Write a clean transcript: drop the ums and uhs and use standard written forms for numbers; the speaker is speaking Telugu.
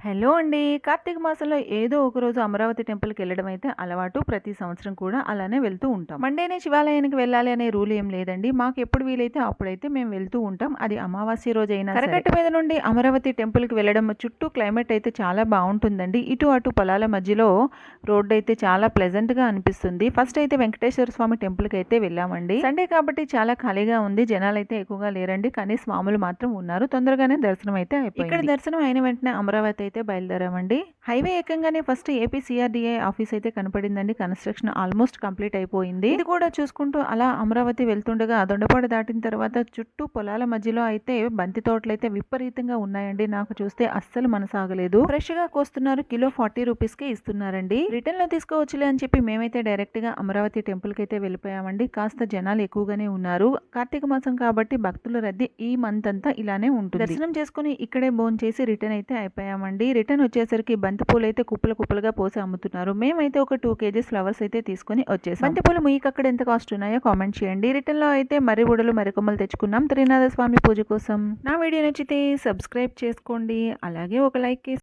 హలో అండి. కార్తీక మాసంలో ఏదో ఒక రోజు అమరావతి టెంపుల్‌కి వెళ్ళడం అయితే అలవాటు. ప్రతి సంవత్సరం కూడా అలానే వెళ్తూ ఉంటాం. మండేనే శివాలయానికి వెళ్ళాలి అనే రూల్ ఏం లేదండి. మాకు ఎప్పుడు వీలైతే అప్పుడైతే మేము వెళ్తూ ఉంటాం. అది అమావాస్య రోజైనా సరే. కరకట్ట మీద నుండి అమరావతి టెంపుల్‌కి వెళ్ళడం చుట్టూ క్లైమేట్ అయితే చాలా బావుంటుందండి. ఇటు అటు పొలాల మధ్యలో రోడ్ అయితే చాలా ప్లెజెంట్‌గా అనిపిస్తుంది. ఫస్ట్ అయితే వెంకటేశ్వర స్వామి టెంపుల్‌కి అయితే వెళ్ళామండి. సండే కాబట్టి చాలా ఖాళీగా ఉంది. జనాలైతే ఎక్కువగా లేరండి. కానీ స్వాములు మాత్రం ఉన్నారు. తొందరగానే దర్శనం అయితే అయిపోయింది. ఇక్కడ దర్శనం అయిన వెంటనే అమరావతి అయితే బయలుదేరామండి. హైవే ఎక్కంగానే ఫస్ట్ ఏపీ సిఆర్డీఏ ఆఫీస్ అయితే కనపడిందండి. కన్స్ట్రక్షన్ ఆల్మోస్ట్ కంప్లీట్ అయిపోయింది. ఇది కూడా చూసుకుంటూ అలా అమరావతి వెళ్తుండగా దొండపాడు దాటిన తర్వాత చుట్టూ పొలాల మధ్యలో అయితే బంతి తోటలు అయితే విపరీతంగా ఉన్నాయండి. నాకు చూస్తే అస్సలు మనసాగలేదు. ఫ్రెష్ గా కోస్తున్నారు. కిలో 40 రూపీస్ కి ఇస్తున్నారండి. రిటర్న్ లో తీసుకోవచ్చులే అని చెప్పి మేమైతే డైరెక్ట్ గా అమరావతి టెంపుల్ కి అయితే వెళ్ళిపోయామండి. కాస్త జనాలు ఎక్కువగానే ఉన్నారు. కార్తీక మాసం కాబట్టి భక్తుల రద్దీ ఈ మంత్ అంతా ఇలానే ఉంటుంది. దర్శనం చేసుకుని ఇక్కడే భోంచేసి చేసి రిటర్న్ అయితే అయిపోయామండి. రిటర్న్ వచ్చేసరికి బంతిపూలు అయితే కుప్పలు కుప్పలుగా పోసి అమ్ముతున్నారు. మేమైతే ఒక 2 కేజీస్ ఫ్లవర్స్ అయితే తీసుకొని వచ్చేసాం. బంతిపూలు మీకు అక్కడ ఎంత కాస్ట్ ఉన్నాయో కామెంట్ చేయండి. రిటర్న్ లో అయితే మర్రి బుడలు మరికొమ్మలు తెచ్చుకున్నాం త్రినాథ స్వామి పూజ కోసం. నా వీడియో నచ్చితే సబ్స్క్రైబ్ చేసుకోండి. అలాగే ఒక లైక్